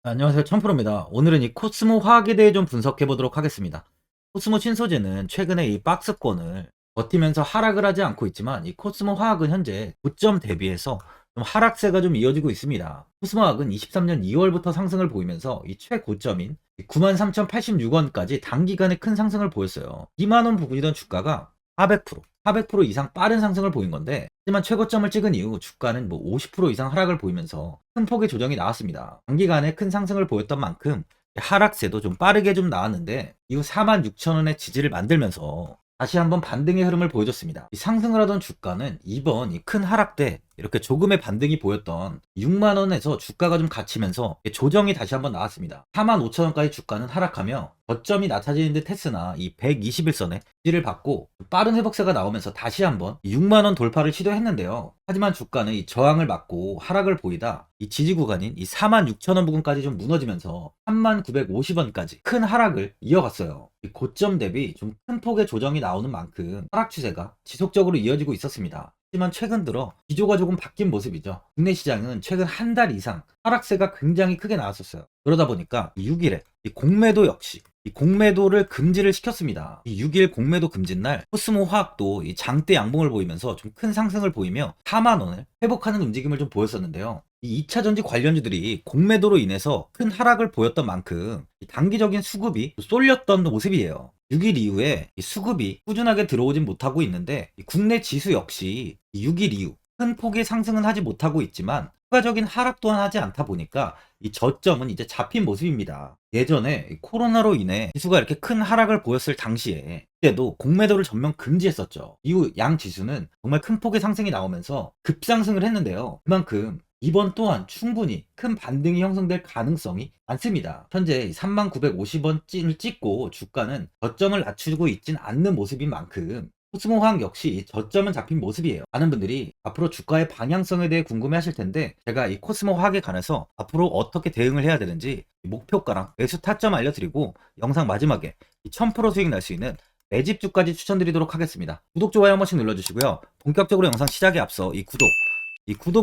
안녕하세요. 천프로입니다. 오늘은 이 코스모 화학에 대해 좀 분석해 보도록 하겠습니다. 코스모 신소재는 최근에 이 박스권을 버티면서 하락을 하지 않고 있지만 이 코스모 화학은 현재 고점 대비해서 좀 하락세가 좀 이어지고 있습니다. 코스모 화학은 23년 2월부터 상승을 보이면서 이 최고점인 93,086원까지 단기간에 큰 상승을 보였어요. 2만원 부근이던 주가가 400% 이상 빠른 상승을 보인 건데, 하지만 최고점을 찍은 이후 주가는 50% 이상 하락을 보이면서 큰 폭의 조정이 나왔습니다. 단기간에 큰 상승을 보였던 만큼 하락세도 좀 빠르게 좀 나왔는데, 이후 46,000원의 지지를 만들면서 다시 한번 반등의 흐름을 보여줬습니다. 상승을 하던 주가는 이번 이 큰 하락 때 이렇게 조금의 반등이 보였던 6만원에서 주가가 좀 갇히면서 조정이 다시 한번 나왔습니다. 45,000원까지 주가는 하락하며 저점이 낮아지는 듯 했으나 이 121선에 지지를 받고 빠른 회복세가 나오면서 다시 한번 6만원 돌파를 시도했는데요. 하지만 주가는 이 저항을 맞고 하락을 보이다 이 지지 구간인 이 46,000원 부근까지 좀 무너지면서 3950원까지 큰 하락을 이어갔어요. 이 고점 대비 좀 큰 폭의 조정이 나오는 만큼 하락 추세가 지속적으로 이어지고 있었습니다. 하지만 최근 들어 기조가 조금 바뀐 모습이죠. 국내 시장은 최근 한 달 이상 하락세가 굉장히 크게 나왔었어요. 그러다 보니까 6일에 이 공매도 역시 이 공매도를 금지를 시켰습니다. 이 6일 공매도 금진 날 코스모 화학도 이 장대 양봉을 보이면서 좀 큰 상승을 보이며 4만원을 회복하는 움직임을 좀 보였었는데요. 이 2차 전지 관련주들이 공매도로 인해서 큰 하락을 보였던 만큼 단기적인 수급이 쏠렸던 모습이에요. 6일 이후에 수급이 꾸준하게 들어오진 못하고 있는데, 국내 지수 역시 6일 이후 큰 폭의 상승은 하지 못하고 있지만 추가적인 하락 또한 하지 않다 보니까 이 저점은 이제 잡힌 모습입니다. 예전에 코로나로 인해 지수가 이렇게 큰 하락을 보였을 당시에 그때도 공매도를 전면 금지했었죠. 이후 양 지수는 정말 큰 폭의 상승이 나오면서 급상승을 했는데요. 그만큼 이번 또한 충분히 큰 반등이 형성될 가능성이 많습니다. 현재 3950원을 찍고 주가는 저점을 낮추고 있진 않는 모습인 만큼 코스모 화학 역시 저점은 잡힌 모습이에요. 많은 분들이 앞으로 주가의 방향성에 대해 궁금해 하실 텐데, 제가 이 코스모 화학에 관해서 앞으로 어떻게 대응을 해야 되는지 목표가랑 매수 타점 알려드리고, 영상 마지막에 1000% 수익 날 수 있는 매집주까지 추천드리도록 하겠습니다. 구독, 좋아요 한 번씩 눌러주시고요. 본격적으로 영상 시작에 앞서 이 구독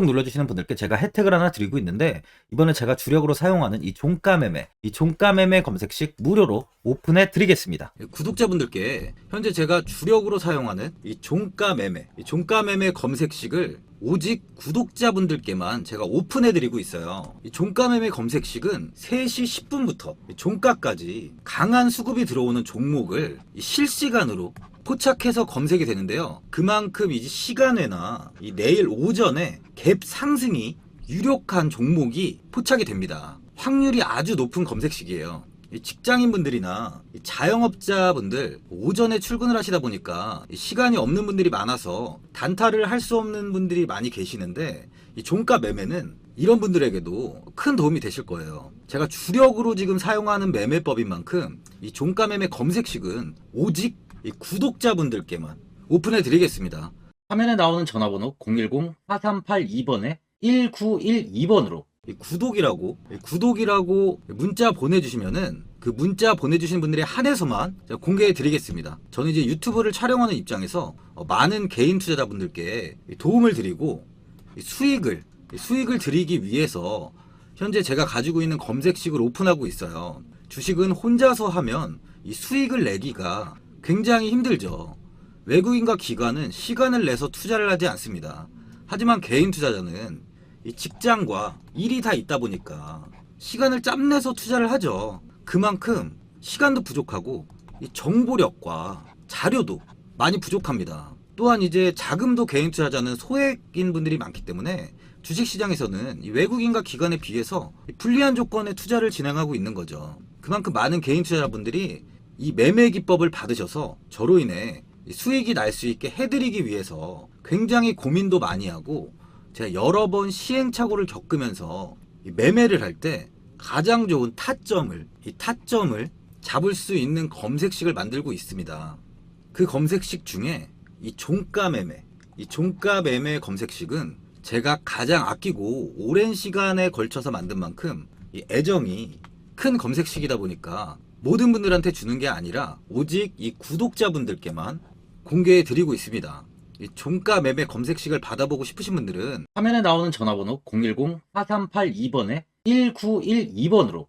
눌러주시는 분들께 제가 혜택을 하나 드리고 있는데, 이번에 제가 주력으로 사용하는 이 종가매매 검색식 무료로 오픈해 드리겠습니다. 구독자분들께 현재 제가 주력으로 사용하는 이 종가매매 검색식을 오직 구독자분들께만 제가 오픈해 드리고 있어요. 이 종가매매 검색식은 3시 10분부터 종가까지 강한 수급이 들어오는 종목을 실시간으로 포착해서 검색이 되는데요. 그만큼 이제 시간외나 이 내일 오전에 갭 상승이 유력한 종목이 포착이 됩니다. 확률이 아주 높은 검색식이에요. 직장인분들이나 자영업자분들 오전에 출근을 하시다 보니까 시간이 없는 분들이 많아서 단타를 할 수 없는 분들이 많이 계시는데, 이 종가 매매는 이런 분들에게도 큰 도움이 되실 거예요. 제가 주력으로 지금 사용하는 매매법인 만큼 이 종가 매매 검색식은 오직 이 구독자분들께만 오픈해 드리겠습니다. 화면에 나오는 전화번호 010-4382번에 1912번으로 구독이라고 문자 보내주시면은 그 문자 보내주신 분들에 한해서만 제가 공개해 드리겠습니다. 저는 이제 유튜브를 촬영하는 입장에서 많은 개인 투자자분들께 도움을 드리고 수익을 드리기 위해서 현재 제가 가지고 있는 검색식을 오픈하고 있어요. 주식은 혼자서 하면 이 수익을 내기가 굉장히 힘들죠. 외국인과 기관은 시간을 내서 투자를 하지 않습니다. 하지만 개인 투자자는 이 직장과 일이 다 있다 보니까 시간을 짬내서 투자를 하죠. 그만큼 시간도 부족하고 이 정보력과 자료도 많이 부족합니다. 또한 이제 자금도 개인 투자자는 소액인 분들이 많기 때문에 주식시장에서는 이 외국인과 기관에 비해서 불리한 조건의 투자를 진행하고 있는 거죠. 그만큼 많은 개인 투자자분들이 이 매매 기법을 받으셔서 저로 인해 수익이 날 수 있게 해드리기 위해서 굉장히 고민도 많이 하고, 제가 여러 번 시행착오를 겪으면서 매매를 할 때 가장 좋은 타점을 잡을 수 있는 검색식을 만들고 있습니다. 그 검색식 중에 이 종가매매 검색식은 제가 가장 아끼고 오랜 시간에 걸쳐서 만든 만큼 이 애정이 큰 검색식이다 보니까 모든 분들한테 주는 게 아니라 오직 이 구독자분들께만 공개해 드리고 있습니다. 이 종가 매매 검색식을 받아보고 싶으신 분들은 화면에 나오는 전화번호 010-4382번에 1912번으로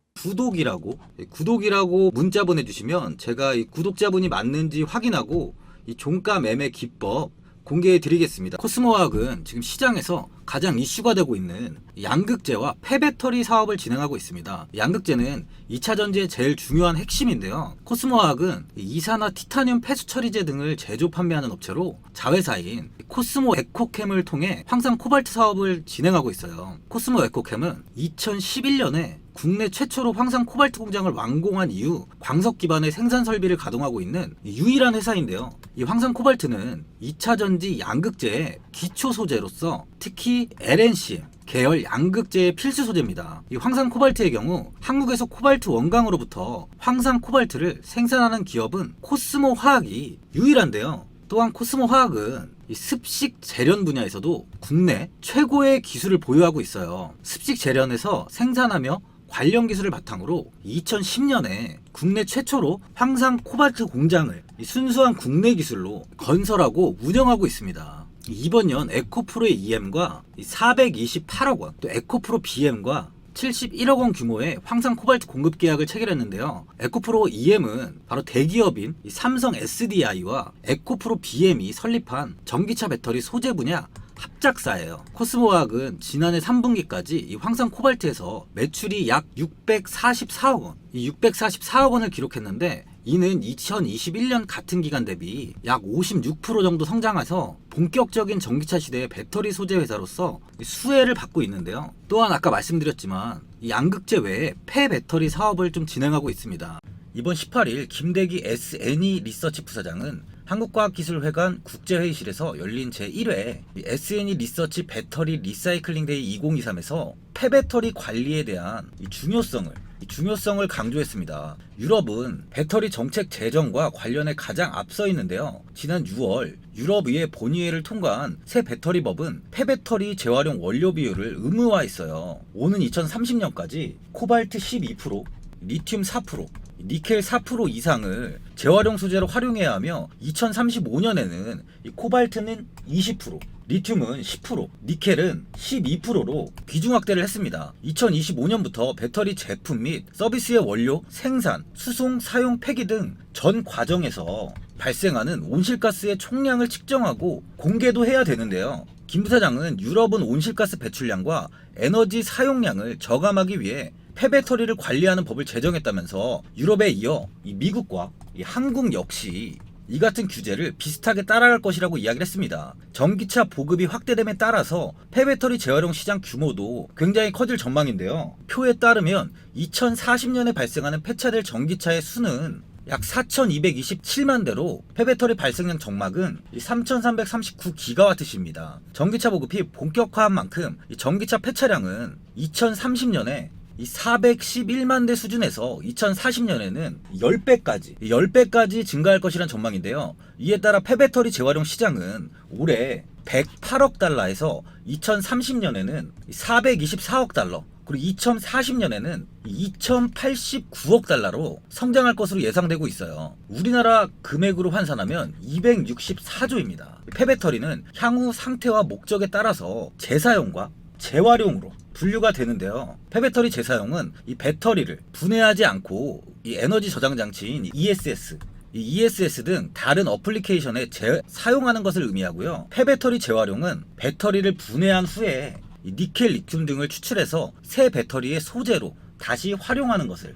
구독이라고 문자 보내주시면 제가 이 구독자분이 맞는지 확인하고 이 종가 매매 기법 공개해 드리겠습니다. 코스모화학은 지금 시장에서 가장 이슈가 되고 있는 양극재와 폐배터리 사업을 진행하고 있습니다. 양극재는 2차 전지의 제일 중요한 핵심인데요. 코스모화학은 이산화 티타늄 폐수 처리제 등을 제조 판매하는 업체로 자회사인 코스모 에코캠을 통해 황산 코발트 사업을 진행하고 있어요. 코스모 에코캠은 2011년에 국내 최초로 황산 코발트 공장을 완공한 이후 광석 기반의 생산 설비를 가동하고 있는 유일한 회사인데요. 이 황산 코발트는 2차 전지 양극재의 기초 소재로서 특히 LNCM 계열 양극재의 필수 소재입니다. 이 황산 코발트의 경우 한국에서 코발트 원강으로부터 황산 코발트를 생산하는 기업은 코스모 화학이 유일한데요. 또한 코스모 화학은 이 습식 재련 분야에서도 국내 최고의 기술을 보유하고 있어요. 습식 재련에서 생산하며 관련 기술을 바탕으로 2010년에 국내 최초로 황산 코발트 공장을 순수한 국내 기술로 건설하고 운영하고 있습니다. 이번 년 에코프로의 EM과 428억 원, 또 에코프로 BM과 71억 원 규모의 황산 코발트 공급 계약을 체결했는데요. 에코프로 EM은 바로 대기업인 삼성 SDI와 에코프로 BM이 설립한 전기차 배터리 소재 분야 합작사예요. 코스모화학은 지난해 3분기까지 이 황산 코발트에서 매출이 약 644억 원, 이 644억 원을 기록했는데 이는 2021년 같은 기간 대비 약 56% 정도 성장해서 본격적인 전기차 시대의 배터리 소재 회사로서 수혜를 받고 있는데요. 또한 아까 말씀드렸지만 이 양극재 외에 폐배터리 사업을 좀 진행하고 있습니다. 이번 18일 김대기 SNE 리서치 부사장은 한국과학기술회관 국제회의실에서 열린 제1회 SNE 리서치 배터리 리사이클링 데이 2023에서 폐배터리 관리에 대한 중요성을 강조했습니다. 유럽은 배터리 정책 제정과 관련해 가장 앞서 있는데요. 지난 6월 유럽의회 본의회를 통과한 새 배터리법은 폐배터리 재활용 원료 비율을 의무화했어요. 오는 2030년까지 코발트 12%, 리튬 4%, 니켈 4% 이상을 재활용 소재로 활용해야 하며 2035년에는 코발트는 20%, 리튬은 10%, 니켈은 12%로 비중 확대를 했습니다. 2025년부터 배터리 제품 및 서비스의 원료, 생산, 수송, 사용, 폐기 등 전 과정에서 발생하는 온실가스의 총량을 측정하고 공개도 해야 되는데요. 김 부사장은 유럽은 온실가스 배출량과 에너지 사용량을 저감하기 위해 폐배터리를 관리하는 법을 제정했다면서 유럽에 이어 미국과 한국 역시 이 같은 규제를 비슷하게 따라갈 것이라고 이야기를 했습니다. 전기차 보급이 확대됨에 따라서 폐배터리 재활용 시장 규모도 굉장히 커질 전망인데요. 표에 따르면 2040년에 발생하는 폐차될 전기차의 수는 약 4,227만 대로 폐배터리 발생량 정막은 3,339기가와트시입니다. 전기차 보급이 본격화한 만큼 전기차 폐차량은 2030년에 411만 대 수준에서 2040년에는 10배까지 증가할 것이란 전망인데요. 이에 따라 폐배터리 재활용 시장은 올해 108억 달러에서 2030년에는 424억 달러, 그리고 2040년에는 2089억 달러로 성장할 것으로 예상되고 있어요. 우리나라 금액으로 환산하면 264조입니다. 폐배터리는 향후 상태와 목적에 따라서 재사용과 재활용으로 분류가 되는데요. 폐배터리 재사용은 이 배터리를 분해하지 않고 이 에너지 저장 장치인 ESS, ESS 등 다른 어플리케이션에 사용하는 것을 의미하고요. 폐배터리 재활용은 배터리를 분해한 후에 니켈, 리튬 등을 추출해서 새 배터리의 소재로 다시 활용하는 것을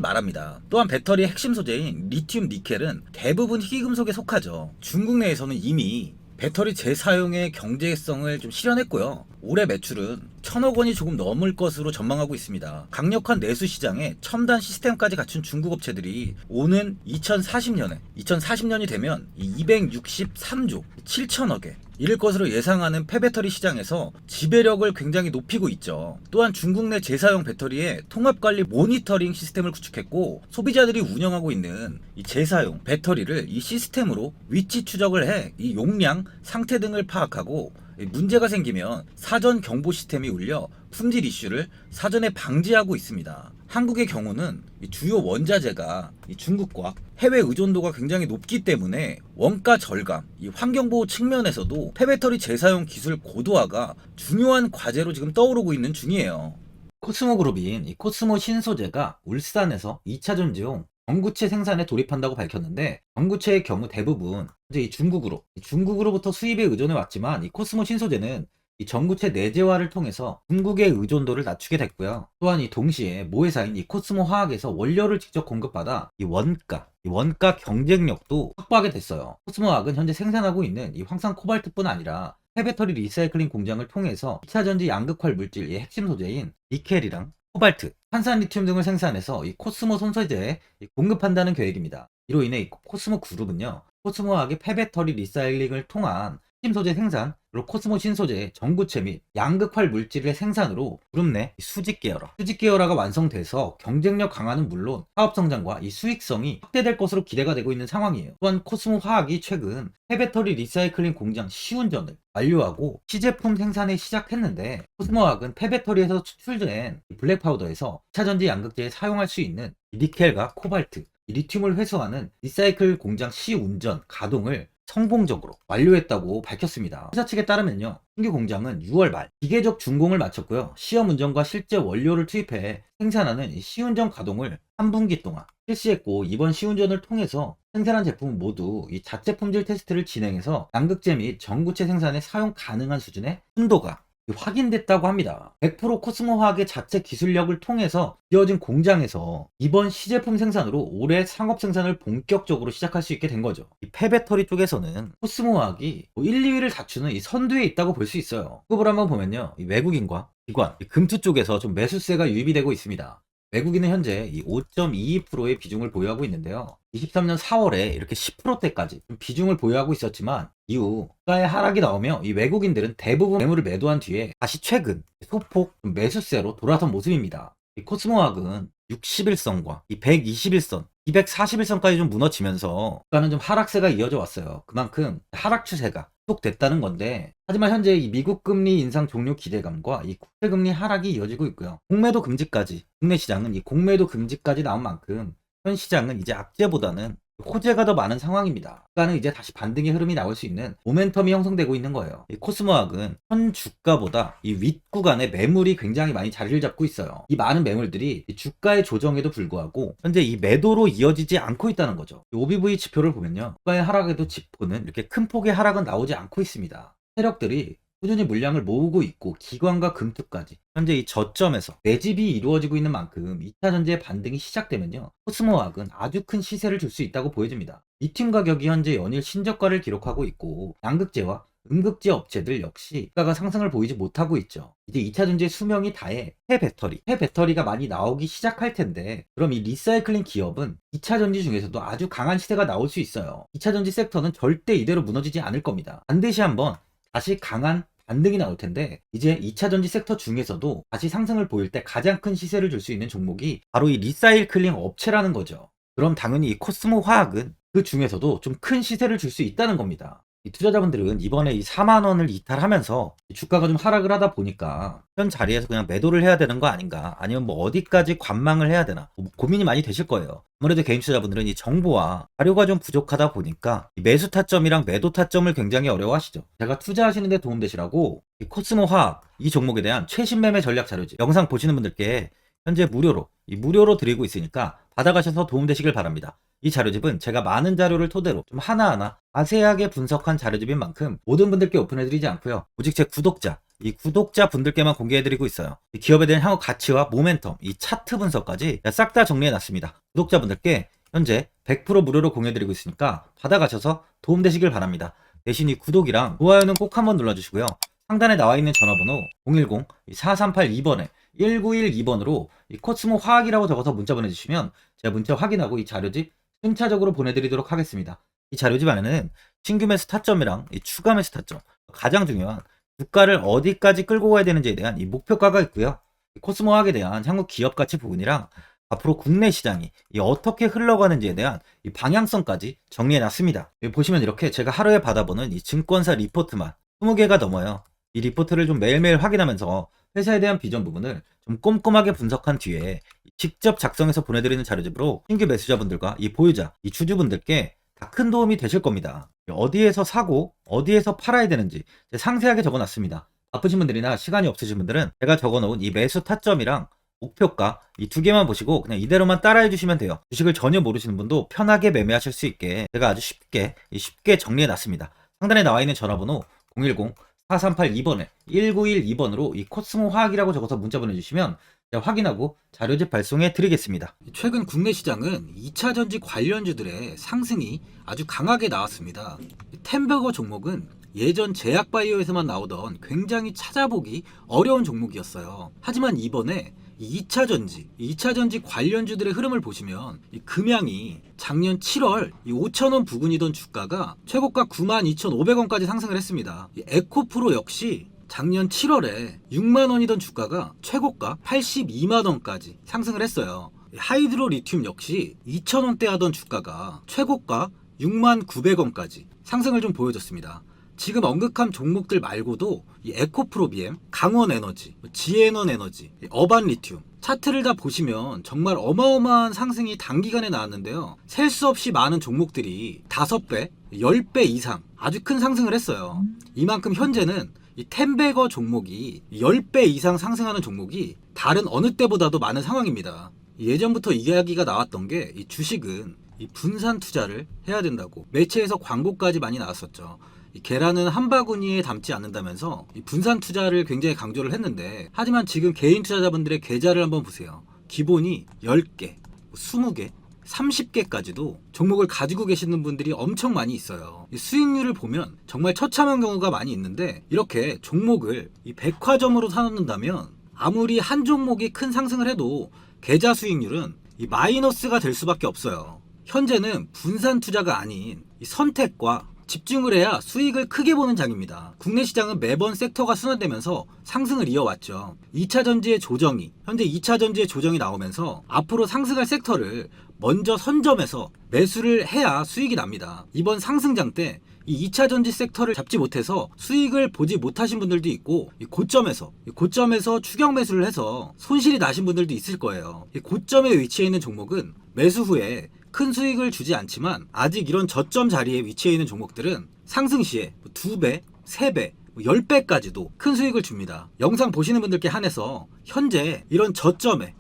말합니다. 또한 배터리의 핵심 소재인 리튬, 니켈은 대부분 희귀금속에 속하죠. 중국 내에서는 이미 배터리 재사용의 경제성을 좀 실현했고요. 올해 매출은 1,000억 원이 조금 넘을 것으로 전망하고 있습니다. 강력한 내수 시장에 첨단 시스템까지 갖춘 중국 업체들이 오는 2040년이 되면 263조 7천억에 이를 것으로 예상하는 폐배터리 시장에서 지배력을 굉장히 높이고 있죠. 또한 중국 내 재사용 배터리의 통합관리 모니터링 시스템을 구축했고, 소비자들이 운영하고 있는 이 재사용 배터리를 이 시스템으로 위치 추적을 해 이 용량, 상태 등을 파악하고 문제가 생기면 사전 경보 시스템이 울려 품질 이슈를 사전에 방지하고 있습니다. 한국의 경우는 주요 원자재가 중국과 해외 의존도가 굉장히 높기 때문에 원가 절감, 환경보호 측면에서도 폐배터리 재사용 기술 고도화가 중요한 과제로 지금 떠오르고 있는 중이에요. 코스모 그룹인 이 코스모 신소재가 울산에서 2차 전지용 전구체 생산에 돌입한다고 밝혔는데, 전구체의 경우 대부분 이제 이 중국으로부터 수입에 의존해 왔지만, 이 코스모 신소재는 이 전구체 내재화를 통해서 중국의 의존도를 낮추게 됐고요. 또한 이 동시에 모회사인 이 코스모 화학에서 원료를 직접 공급받아 이 원가 경쟁력도 확보하게 됐어요. 코스모 화학은 현재 생산하고 있는 이 황산 코발트뿐 아니라 폐배터리 리사이클링 공장을 통해서 2차 전지 양극활 물질의 핵심 소재인 니켈이랑 코발트, 탄산 리튬 등을 생산해서 이 코스모 손소재에 공급한다는 계획입니다. 이로 인해 이 코스모 그룹은요, 코스모 화학의 폐배터리 리사이클링을 통한 핵심 소재 생산, 그리고 코스모 신소재의 전구체 및 양극활 물질의 생산으로 그룹 내 수직 계열화가 완성돼서 경쟁력 강화는 물론 사업 성장과 이 수익성이 확대될 것으로 기대가 되고 있는 상황이에요. 또한 코스모 화학이 최근 폐배터리 리사이클링 공장 시운전을 완료하고 시제품 생산에 시작했는데, 코스모 화학은 폐배터리에서 추출된 블랙 파우더에서 2차 전지 양극재에 사용할 수 있는 니켈과 코발트, 리튬을 회수하는 리사이클 공장 시운전 가동을 성공적으로 완료했다고 밝혔습니다. 회사 측에 따르면요, 신규 공장은 6월 말 기계적 준공을 마쳤고요, 시험 운전과 실제 원료를 투입해 생산하는 시운전 가동을 3분기 동안 실시했고, 이번 시운전을 통해서 생산한 제품은 모두 이 자체 품질 테스트를 진행해서 양극재 및 전구체 생산에 사용 가능한 수준의 순도가 확인됐다고 합니다. 100% 코스모 화학의 자체 기술력을 통해서 지어진 공장에서 이번 시제품 생산으로 올해 상업 생산을 본격적으로 시작할 수 있게 된 거죠. 이 폐배터리 쪽에서는 코스모 화학이 1, 2위를 다투는 이 선두에 있다고 볼 수 있어요. 급을 한번 보면요, 이 외국인과 기관, 이 금투 쪽에서 좀 매수세가 유입이 되고 있습니다. 외국인은 현재 이 5.22%의 비중을 보유하고 있는데요, 23년 4월에 이렇게 10%대까지 비중을 보유하고 있었지만, 이후 주가의 하락이 나오며 이 외국인들은 대부분 매물을 매도한 뒤에 다시 최근 소폭 매수세로 돌아선 모습입니다. 이 코스모학은 60일선과 이 121선, 241선까지 좀 무너지면서 주가는 좀 하락세가 이어져 왔어요. 그만큼 하락 추세가 계속됐다는 건데, 하지만 현재 이 미국 금리 인상 종료 기대감과 이 국채 금리 하락이 이어지고 있고요. 공매도 금지까지, 국내 시장은 이 공매도 금지까지 나온 만큼 현 시장은 이제 악재보다는 호재가 더 많은 상황입니다. 주가는 이제 다시 반등의 흐름이 나올 수 있는 모멘텀이 형성되고 있는 거예요. 이 코스모학은 현 주가보다 이 윗구간에 매물이 굉장히 많이 자리를 잡고 있어요. 이 많은 매물들이 이 주가의 조정에도 불구하고 현재 이 매도로 이어지지 않고 있다는 거죠. 이 OBV 지표를 보면요, 주가의 하락에도 지표는 이렇게 큰 폭의 하락은 나오지 않고 있습니다. 세력들이 꾸준히 물량을 모으고 있고, 기관과 금투까지 현재 이 저점에서 매집이 이루어지고 있는 만큼 2차 전지의 반등이 시작되면요, 코스모학은 아주 큰 시세를 줄 수 있다고 보여집니다. 리튬 가격이 현재 연일 신저가를 기록하고 있고, 양극재와 음극재 업체들 역시 주가가 상승을 보이지 못하고 있죠. 이제 2차 전지의 수명이 다해 폐배터리가 많이 나오기 시작할 텐데, 그럼 이 리사이클링 기업은 2차 전지 중에서도 아주 강한 시세가 나올 수 있어요. 2차 전지 섹터는 절대 이대로 무너지지 않을 겁니다. 반드시 한번 다시 강한 반등이 나올 텐데, 이제 2차 전지 섹터 중에서도 다시 상승을 보일 때 가장 큰 시세를 줄 수 있는 종목이 바로 이 리사이클링 업체라는 거죠. 그럼 당연히 이 코스모 화학은 그 중에서도 좀 큰 시세를 줄 수 있다는 겁니다. 이 투자자분들은 이번에 이 4만 원을 이탈하면서 주가가 좀 하락을 하다 보니까 현 자리에서 그냥 매도를 해야 되는 거 아닌가, 아니면 뭐 어디까지 관망을 해야 되나 고민이 많이 되실 거예요. 아무래도 개인 투자자분들은 이 정보와 자료가 좀 부족하다 보니까 이 매수 타점이랑 매도 타점을 굉장히 어려워하시죠. 제가 투자하시는데 도움되시라고 이 코스모 화학 이 종목에 대한 최신 매매 전략 자료집 영상 보시는 분들께 현재 무료로 드리고 있으니까 받아가셔서 도움되시길 바랍니다. 이 자료집은 제가 많은 자료를 토대로 좀 하나하나 자세하게 분석한 자료집인 만큼 모든 분들께 오픈해드리지 않고요, 오직 제 이 구독자 분들께만 공개해드리고 있어요. 이 기업에 대한 향후 가치와 모멘텀, 이 차트 분석까지 싹 다 정리해놨습니다. 구독자분들께 현재 100% 무료로 공유해드리고 있으니까 받아가셔서 도움되시길 바랍니다. 대신 이 구독이랑 좋아요는 꼭 한번 눌러주시고요, 상단에 나와있는 전화번호 010-4382번에 1912번으로 이 코스모 화학이라고 적어서 문자 보내주시면 제가 문자 확인하고 이 자료집 순차적으로 보내드리도록 하겠습니다. 이 자료집 안에는 신규 매수 타점이랑 이 추가 매수 타점, 가장 중요한 주가를 어디까지 끌고 가야 되는지에 대한 이 목표가가 있고요, 코스모 화학에 대한 향후 기업 가치 부분이랑 앞으로 국내 시장이 어떻게 흘러가는지에 대한 이 방향성까지 정리해놨습니다. 여기 보시면 이렇게 제가 하루에 받아보는 이 증권사 리포트만 20개가 넘어요. 이 리포트를 좀 매일매일 확인하면서 회사에 대한 비전 부분을 좀 꼼꼼하게 분석한 뒤에 직접 작성해서 보내드리는 자료집으로 신규 매수자분들과 이 보유자, 이 주주분들께 다 큰 도움이 되실 겁니다. 어디에서 사고 어디에서 팔아야 되는지 상세하게 적어놨습니다. 바쁘신 분들이나 시간이 없으신 분들은 제가 적어놓은 이 매수 타점이랑 목표가 이 두 개만 보시고 그냥 이대로만 따라해 주시면 돼요. 주식을 전혀 모르시는 분도 편하게 매매하실 수 있게 제가 아주 쉽게 정리해 놨습니다. 상단에 나와 있는 전화번호 010-4382번에 1912번으로 이 코스모 화학이라고 적어서 문자 보내주시면 제가 확인하고 자료집 발송해 드리겠습니다. 최근 국내 시장은 2차 전지 관련주들의 상승이 아주 강하게 나왔습니다. 템버거 종목은 예전 제약바이오에서만 나오던 굉장히 찾아보기 어려운 종목이었어요. 하지만 이번에 2차 전지 관련주들의 흐름을 보시면 이 금양이 작년 7월 5,000원 부근이던 주가가 최고가 92,500원까지 상승을 했습니다. 이 에코프로 역시 작년 7월에 6만원이던 주가가 최고가 82만원까지 상승을 했어요. 하이드로 리튬 역시 2,000원대 하던 주가가 최고가 69,900원까지 상승을 좀 보여줬습니다. 지금 언급한 종목들 말고도 이 에코프로비엠, 강원에너지, 지에너에너지, 어반리튬 차트를 다 보시면 정말 어마어마한 상승이 단기간에 나왔는데요. 셀 수 없이 많은 종목들이 5배, 10배 이상 아주 큰 상승을 했어요. 이만큼 현재는 이 템베거 종목이 10배 이상 상승하는 종목이 다른 어느 때보다도 많은 상황입니다. 예전부터 이야기가 나왔던 게 이 주식은 이 분산 투자를 해야 된다고 매체에서 광고까지 많이 나왔었죠. 이 계란은 한 바구니에 담지 않는다면서 이 분산 투자를 굉장히 강조를 했는데, 하지만 지금 개인 투자자분들의 계좌를 한번 보세요. 기본이 10개, 20개, 30개까지도 종목을 가지고 계시는 분들이 엄청 많이 있어요. 이 수익률을 보면 정말 처참한 경우가 많이 있는데, 이렇게 종목을 이 백화점으로 사놓는다면 아무리 한 종목이 큰 상승을 해도 계좌 수익률은 이 마이너스가 될 수밖에 없어요. 현재는 분산 투자가 아닌 이 선택과 집중을 해야 수익을 크게 보는 장입니다. 국내 시장은 매번 섹터가 순환되면서 상승을 이어왔죠. 2차 전지의 조정이, 현재 2차 전지의 조정이 나오면서 앞으로 상승할 섹터를 먼저 선점해서 매수를 해야 수익이 납니다. 이번 상승장 때 이 2차 전지 섹터를 잡지 못해서 수익을 보지 못하신 분들도 있고, 이 고점에서 추격 매수를 해서 손실이 나신 분들도 있을 거예요. 이 고점에 위치해 있는 종목은 매수 후에 큰 수익을 주지 않지만, 아직 이런 저점 자리에 위치해 있는 종목들은 상승 시에 2배, 3배, 10배까지도 큰 수익을 줍니다. 영상 보시는 분들께 한해서 현재 이런 저점에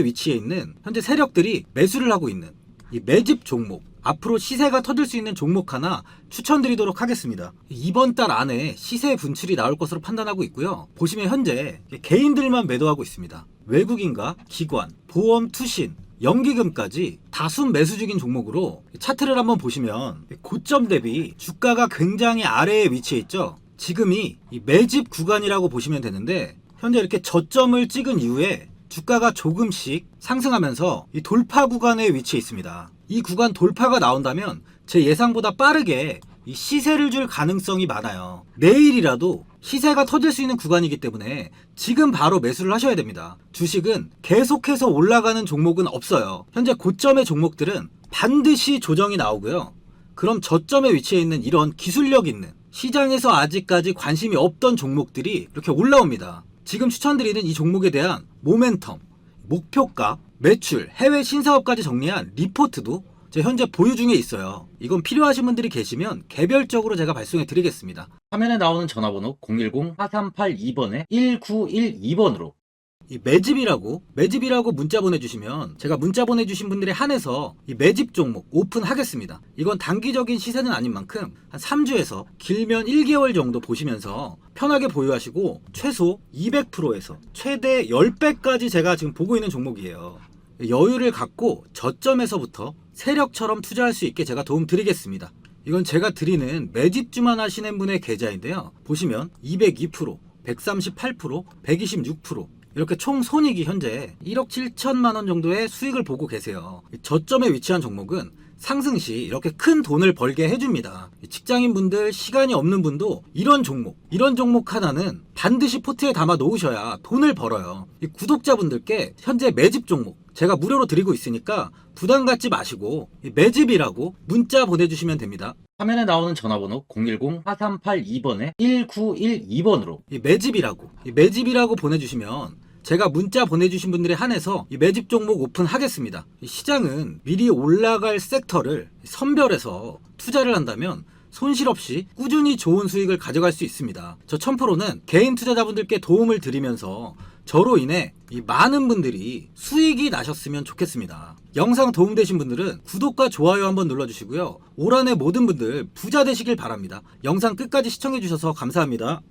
위치해 있는 현재 세력들이 매수를 하고 있는 이 매집 종목, 앞으로 시세가 터질 수 있는 종목 하나 추천드리도록 하겠습니다. 이번 달 안에 시세 분출이 나올 것으로 판단하고 있고요. 보시면 현재 개인들만 매도하고 있습니다. 외국인과 기관, 보험, 투신, 연기금까지 다수 매수 중인 종목으로 차트를 한번 보시면 고점 대비 주가가 굉장히 아래에 위치해 있죠. 지금이 이 매집 구간이라고 보시면 되는데, 현재 이렇게 저점을 찍은 이후에 주가가 조금씩 상승하면서 이 돌파 구간에 위치해 있습니다. 이 구간 돌파가 나온다면 제 예상보다 빠르게 이 시세를 줄 가능성이 많아요. 내일이라도 시세가 터질 수 있는 구간이기 때문에 지금 바로 매수를 하셔야 됩니다. 주식은 계속해서 올라가는 종목은 없어요. 현재 고점의 종목들은 반드시 조정이 나오고요. 그럼 저점에 위치해 있는 이런 기술력 있는, 시장에서 아직까지 관심이 없던 종목들이 이렇게 올라옵니다. 지금 추천드리는 이 종목에 대한 모멘텀, 목표가, 매출, 해외 신사업까지 정리한 리포트도 제 현재 보유 중에 있어요. 이건 필요하신 분들이 계시면 개별적으로 제가 발송해 드리겠습니다. 화면에 나오는 전화번호 010-4382번에 1912번으로 이 매집이라고 문자 보내주시면 제가 문자 보내주신 분들에 한해서 이 매집 종목 오픈하겠습니다. 이건 단기적인 시세는 아닌 만큼 한 3주에서 길면 1개월 정도 보시면서 편하게 보유하시고 최소 200%에서 최대 10배까지 제가 지금 보고 있는 종목이에요. 여유를 갖고 저점에서부터 세력처럼 투자할 수 있게 제가 도움 드리겠습니다. 이건 제가 드리는 매집주만 하시는 분의 계좌인데요. 보시면 202%, 138%, 126%, 이렇게 총 손익이 현재 1억 7천만 원 정도의 수익을 보고 계세요. 저점에 위치한 종목은 상승 시 이렇게 큰 돈을 벌게 해줍니다. 직장인분들, 시간이 없는 분도 이런 종목 하나는 반드시 포트에 담아 놓으셔야 돈을 벌어요. 이 구독자분들께 현재 매집 종목 제가 무료로 드리고 있으니까 부담 갖지 마시고 매집이라고 문자 보내주시면 됩니다. 화면에 나오는 전화번호 010-4382번에 1912번으로 매집이라고 보내주시면 제가 문자 보내주신 분들에 한해서 이 매집 종목 오픈하겠습니다. 시장은 미리 올라갈 섹터를 선별해서 투자를 한다면 손실 없이 꾸준히 좋은 수익을 가져갈 수 있습니다. 저 1000%는 개인 투자자분들께 도움을 드리면서 저로 인해 이 많은 분들이 수익이 나셨으면 좋겠습니다. 영상 도움되신 분들은 구독과 좋아요 한번 눌러주시고요. 올 한해 모든 분들 부자 되시길 바랍니다. 영상 끝까지 시청해주셔서 감사합니다.